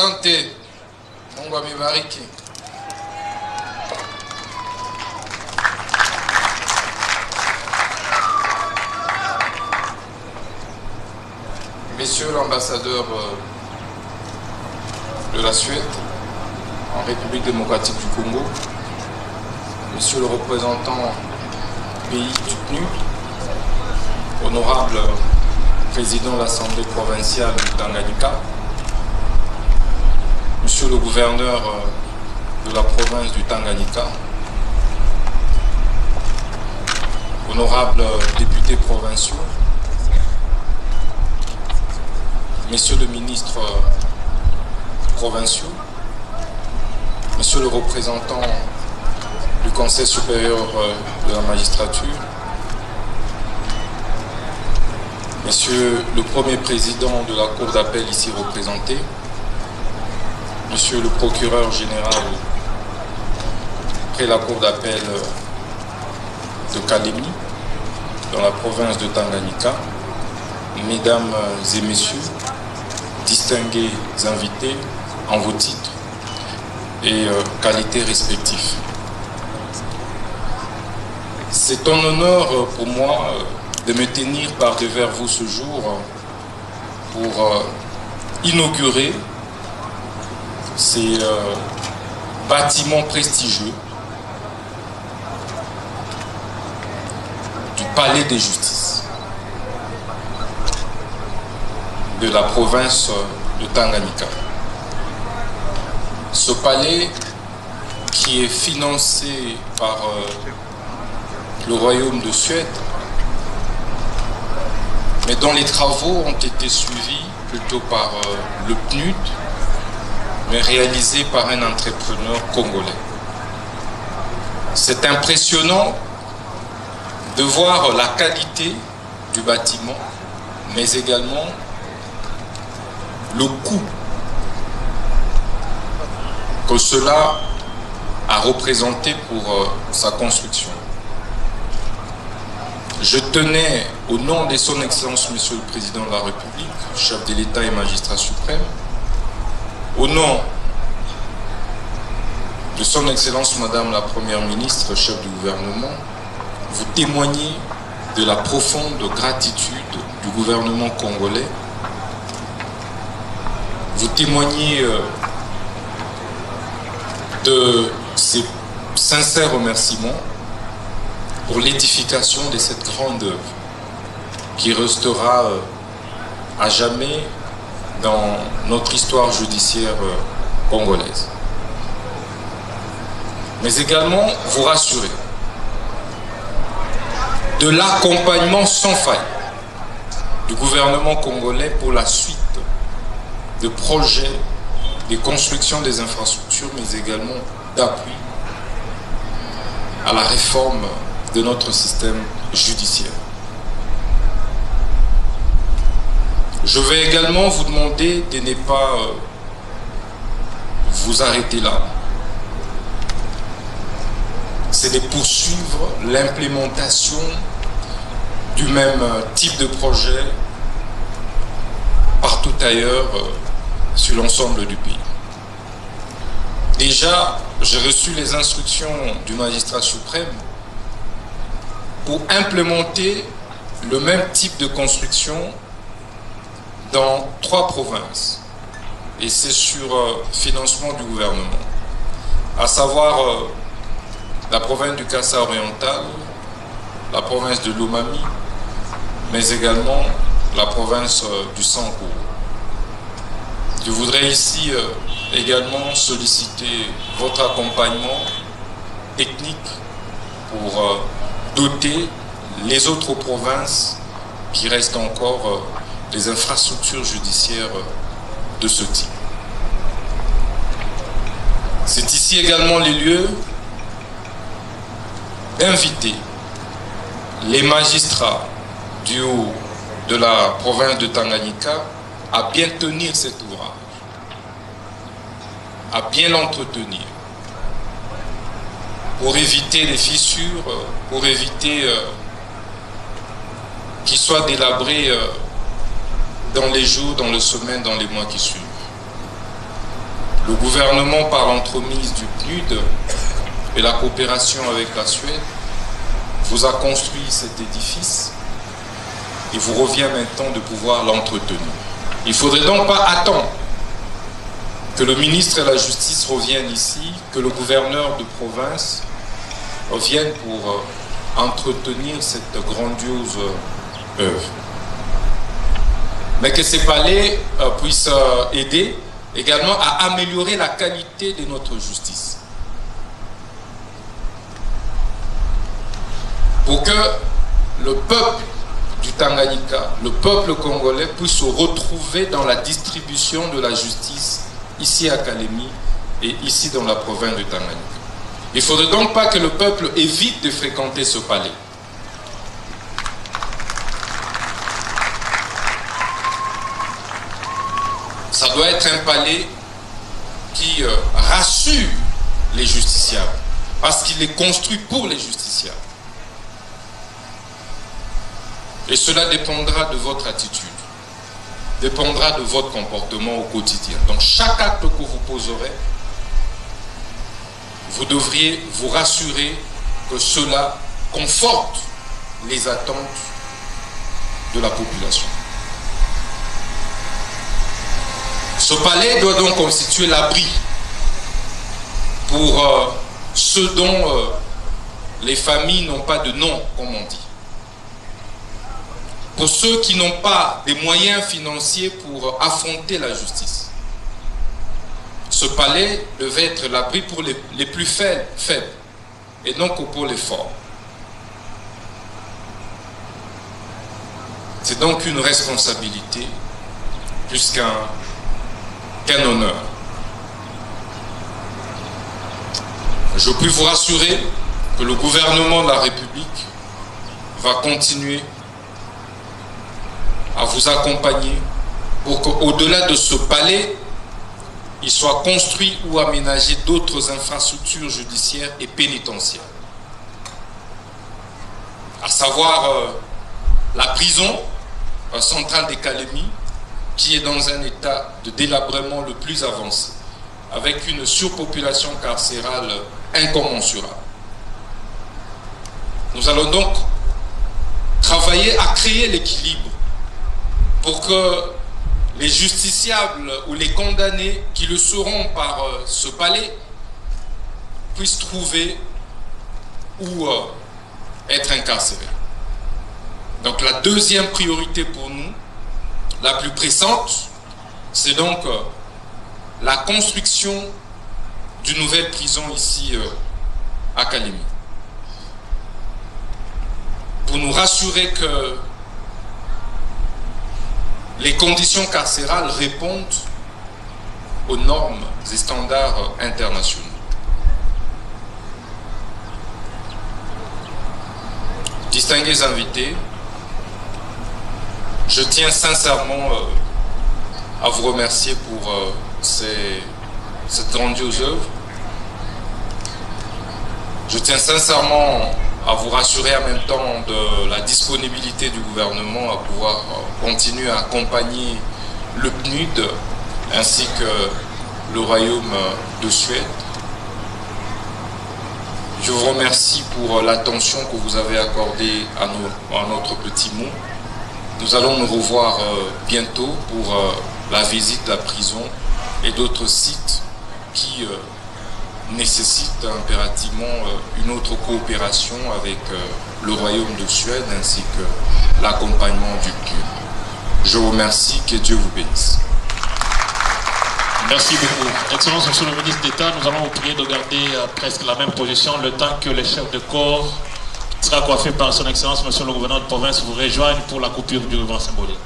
Asante. Mungu amebariki. Messieurs l'ambassadeur de la Suède en République démocratique du Congo, Monsieur le représentant pays du PNUD, honorable président de l'Assemblée provinciale du Tanganyika, Monsieur le gouverneur de la province du Tanganyika, honorables députés provinciaux, Messieurs le ministre provinciaux, Monsieur le représentant du Conseil supérieur de la magistrature, Monsieur le premier président de la Cour d'appel ici représenté, Monsieur le procureur général près la Cour d'appel de Kalemi, dans la province de Tanganyika, Mesdames et Messieurs, distingués invités en vos titres et qualités respectives. C'est un honneur pour moi de me tenir par devers vous ce jour pour inaugurer ces bâtiments prestigieux du Palais de Justice de la province de Tanganyika. Ce palais qui est financé par le Royaume de Suède, mais dont les travaux ont été suivis plutôt par le PNUD, mais réalisés par un entrepreneur congolais. C'est impressionnant de voir la qualité du bâtiment, mais également le coût que cela a représenté pour sa construction. Je tenais, au nom de son Excellence Monsieur le Président de la République, chef de l'État et magistrat suprême, au nom de son Excellence Madame la Première Ministre, chef du gouvernement, vous témoigner de la profonde gratitude du gouvernement congolais, vous témoigner de ses sincères remerciements pour l'édification de cette grande œuvre qui restera à jamais dans notre histoire judiciaire congolaise. Mais également vous rassurer de l'accompagnement sans faille du gouvernement congolais pour la suite de projets de construction des infrastructures, mais également d'appui à la réforme de notre système judiciaire. Je vais également vous demander de ne pas vous arrêter là. C'est de poursuivre l'implémentation du même type de projet partout ailleurs sur l'ensemble du pays. Déjà, j'ai reçu les instructions du magistrat suprême pour implémenter le même type de construction dans 3 provinces. Et c'est sur financement du gouvernement. À savoir la province du Kassa oriental, la province de Lomami, mais également la province du Sankourou. Je voudrais ici également solliciter votre accompagnement technique pour doter les autres provinces qui restent encore des infrastructures judiciaires de ce type. C'est ici également les lieux d'inviter les magistrats du haut de la province de Tanganyika à bien tenir cet ouvrage, à bien l'entretenir, pour éviter les fissures, pour éviter qu'il soit délabré dans les jours, dans les semaines, dans les mois qui suivent. le gouvernement, par l'entremise du PNUD et la coopération avec la Suède, vous a construit cet édifice. Il vous revient maintenant de pouvoir l'entretenir. Il ne faudrait donc pas attendre que le ministre de la Justice revienne ici, que le gouverneur de province revienne pour entretenir cette grandiose œuvre. Mais que ces palais puissent aider également à améliorer la qualité de notre justice. Pour que le peuple du Tanganyika, le peuple congolais puisse se retrouver dans la distribution de la justice ici à Kalemi et ici dans la province du Tanganyika. Il ne faudrait donc pas que le peuple évite de fréquenter ce palais. Ça doit être un palais qui rassure les justiciables, parce qu'il est construit pour les justiciables. Et cela dépendra de votre attitude, dépendra de votre comportement au quotidien. Donc chaque acte que vous poserez, vous devriez vous rassurer que cela conforte les attentes de la population. Ce palais doit donc constituer l'abri pour ceux dont les familles n'ont pas de nom, comme on dit. Pour ceux qui n'ont pas des moyens financiers pour affronter la justice. Ce palais devait être l'abri pour les plus faibles et non que pour les forts. C'est donc une responsabilité plus qu'un honneur. Je puis vous rassurer que le gouvernement de la République va continuer à vous accompagner pour qu'au-delà de ce palais, il soit construit ou aménagé d'autres infrastructures judiciaires et pénitentiaires. À savoir la prison centrale de Kalemi, qui est dans un état de délabrement le plus avancé, avec une surpopulation carcérale incommensurable. Nous allons donc travailler à créer l'équilibre pour que les justiciables ou les condamnés qui le seront par ce palais puissent trouver où être incarcérés. Donc la deuxième priorité pour nous, la plus pressante, c'est donc la construction d'une nouvelle prison ici à Kalemi. Pour nous rassurer que les conditions carcérales répondent aux normes et standards internationaux. Distingués invités, je tiens sincèrement à vous remercier pour cette grandiose œuvre. Je tiens sincèrement à vous rassurer en même temps de la disponibilité du gouvernement à pouvoir continuer à accompagner le PNUD ainsi que le Royaume de Suède. Je vous remercie pour l'attention que vous avez accordée à notre petit mot. Nous allons nous revoir bientôt pour la visite de la prison et d'autres sites qui nécessitent impérativement une autre coopération avec le Royaume de Suède ainsi que l'accompagnement du PNUD. Je vous remercie, que Dieu vous bénisse. Merci beaucoup. Excellence, Monsieur le ministre d'État, nous allons vous prier de garder presque la même position le temps que les chefs de corps, qui sera coiffé par son Excellence, Monsieur le gouverneur de province, vous rejoignent pour la coupure du ruban symbolique.